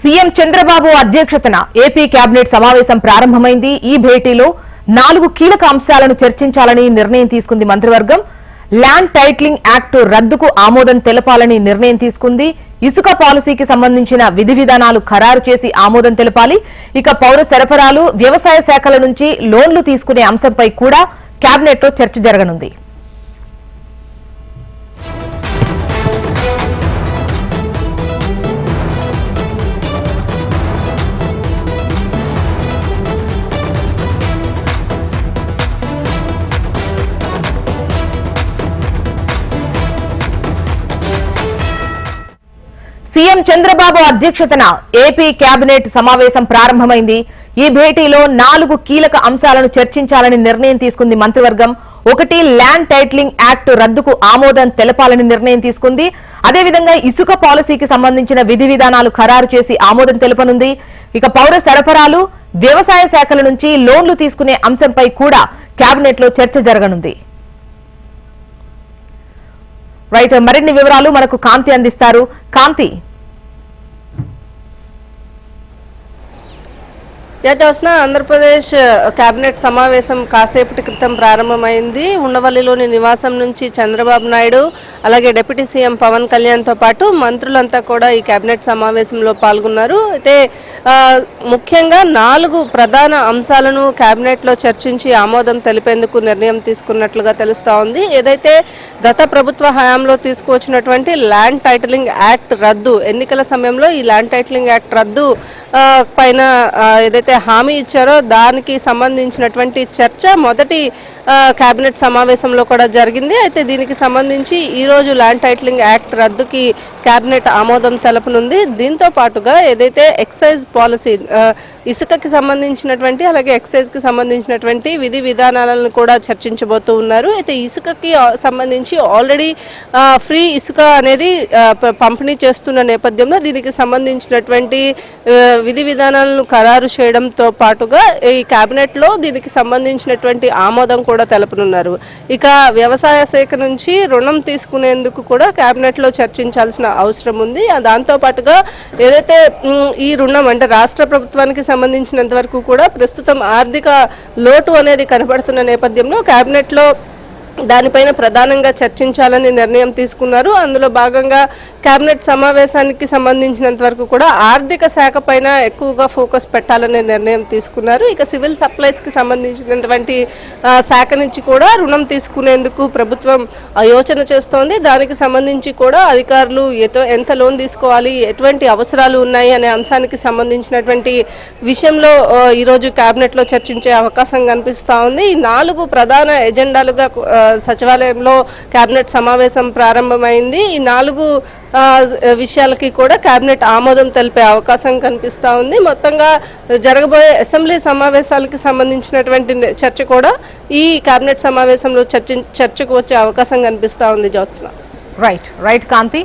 CM Chandrababu అధ్యక్షతన AP cabinet సమావేశం ప్రారంభమైంది. ఈ భేటీలో 4 కీలక అంశాలను చర్చించాలని నిర్ణయం తీసుకుంది మంత్రివర్గం. ల్యాండ్ టైటిలింగ్ యాక్ట్ రద్దుకు ఆమోదం తెలపాలని నిర్ణయం తీసుకుంది. ఇసుక పాలసీకి సంబంధించిన విధి విధానాలు ఖరారు చేసి ఆమోదం తెలపాలి. ఇక పౌర సరఫరాలు, వ్యవసాయ శాఖల నుంచి లోన్లు తీసుకునే అంశంపై కూడా కేబినెట్లో చర్చ జరగనుంది. సీఎం చంద్రబాబు అధ్యక్షతన ఏపీ కేబినెట్ సమావేశం ప్రారంభమైంది. ఈ భేటీలో 4 కీలక అంశాలను చర్చించాలని నిర్ణయం తీసుకుంది మంత్రివర్గం. 1, ల్యాండ్ టైటిలింగ్ యాక్ట్ రద్దుకు ఆమోదం తెలపాలని నిర్ణయం తీసుకుంది. అదేవిధంగా ఇసుక పాలసీకి సంబంధించిన విధి విధానాలు ఖరారు చేసి ఆమోదం తెలపనుంది. ఇక పౌర సరఫరాలు, వ్యవసాయ శాఖల నుంచి లోన్లు తీసుకునే అంశంపై కూడా కేబినెట్ లో చర్చ జరగనుంది. రైట్, మరిన్ని వివరాలు మనకు కాంతి అందిస్తారు. కాంతి, ఆంధ్రప్రదేశ్ కేబినెట్ సమావేశం కాసేపటి క్రితం ప్రారంభమైంది. ఉండవల్లిలోని నివాసం నుంచి చంద్రబాబు నాయుడు, అలాగే డిప్యూటీ సీఎం పవన్ కళ్యాణ్తో పాటు మంత్రులంతా కూడా ఈ కేబినెట్ సమావేశంలో పాల్గొన్నారు. అయితే ముఖ్యంగా 4 ప్రధాన అంశాలను కేబినెట్లో చర్చించి ఆమోదం తెలిపేందుకు నిర్ణయం తీసుకున్నట్లుగా తెలుస్తా ఉంది. ఏదైతే గత ప్రభుత్వ హయాంలో తీసుకువచ్చినటువంటి ల్యాండ్ టైటిలింగ్ యాక్ట్ రద్దు, ఎన్నికల సమయంలో ఈ ల్యాండ్ టైటిలింగ్ యాక్ట్ రద్దు పైన ఏదైతే హామీ ఇచ్చారో దానికి సంబంధించినటువంటి చర్చ మొదటి కేబినెట్ సమావేశంలో కూడా జరిగింది. అయితే దీనికి సంబంధించి ఈరోజు ల్యాండ్ టైటిలింగ్ యాక్ట్ రద్దుకి కేబినెట్ ఆమోదం తెలపనుంది. దీంతో పాటుగా ఏదైతే ఎక్సైజ్ పాలసీ, ఇసుకకి సంబంధించినటువంటి అలాగే ఎక్సైజ్కి సంబంధించినటువంటి విధి విధానాలను కూడా చర్చించబోతూ ఉన్నారు. అయితే ఇసుకకి సంబంధించి ఆల్రెడీ ఫ్రీ ఇసుక అనేది పంపిణీ చేస్తున్న నేపథ్యంలో దీనికి సంబంధించినటువంటి విధి విధానాలను ఖరారు చేయడంతో పాటుగా ఈ కేబినెట్ లో దీనికి సంబంధించినటువంటి ఆమోదం కూడా తెలపనున్నారు. ఇక వ్యవసాయ శాఖ నుంచి రుణం తీసుకునేందుకు కూడా కేబినెట్ లో చర్చించాల్సిన అవసరం ఉంది. దాంతో పాటుగా ఏదైతే ఈ రుణం అంటే రాష్ట్ర ప్రభుత్వానికి సంబంధించినంత వరకు కూడా ప్రస్తుతం ఆర్థిక లోటు అనేది కనబడుతున్న నేపథ్యంలో కేబినెట్ లో దానిపైన ప్రధానంగా చర్చించాలని నిర్ణయం తీసుకున్నారు. అందులో భాగంగా కేబినెట్ సమావేశానికి సంబంధించినంత వరకు కూడా ఆర్థిక శాఖ పైన ఎక్కువగా ఫోకస్ పెట్టాలనే నిర్ణయం తీసుకున్నారు. ఇక సివిల్ సప్లైస్ కి సంబంధించినటువంటి శాఖ నుంచి కూడా రుణం తీసుకునేందుకు ప్రభుత్వం యోచన చేస్తోంది. దానికి సంబంధించి కూడా అధికారులు ఎంత లోన్ తీసుకోవాలి, ఎటువంటి అవసరాలు ఉన్నాయి అనే అంశానికి సంబంధించినటువంటి విషయంలో ఈరోజు కేబినెట్ లో చర్చించే అవకాశం కనిపిస్తా ఉంది. ఈ 4 ప్రధాన ఎజెండాలుగా సచివాలయంలో కేబినెట్ సమావేశం ప్రారంభమైంది. ఈ 4 విషయాలకి కూడా కేబినెట్ ఆమోదం తెలిపే అవకాశం కనిపిస్తా ఉంది. మొత్తంగా జరగబోయే అసెంబ్లీ సమావేశాలకి సంబంధించినటువంటి చర్చ కూడా ఈ కేబినెట్ సమావేశంలో చర్చకు వచ్చే అవకాశం కనిపిస్తా ఉంది. జ్యోత్స్న. రైట్ కాంతి.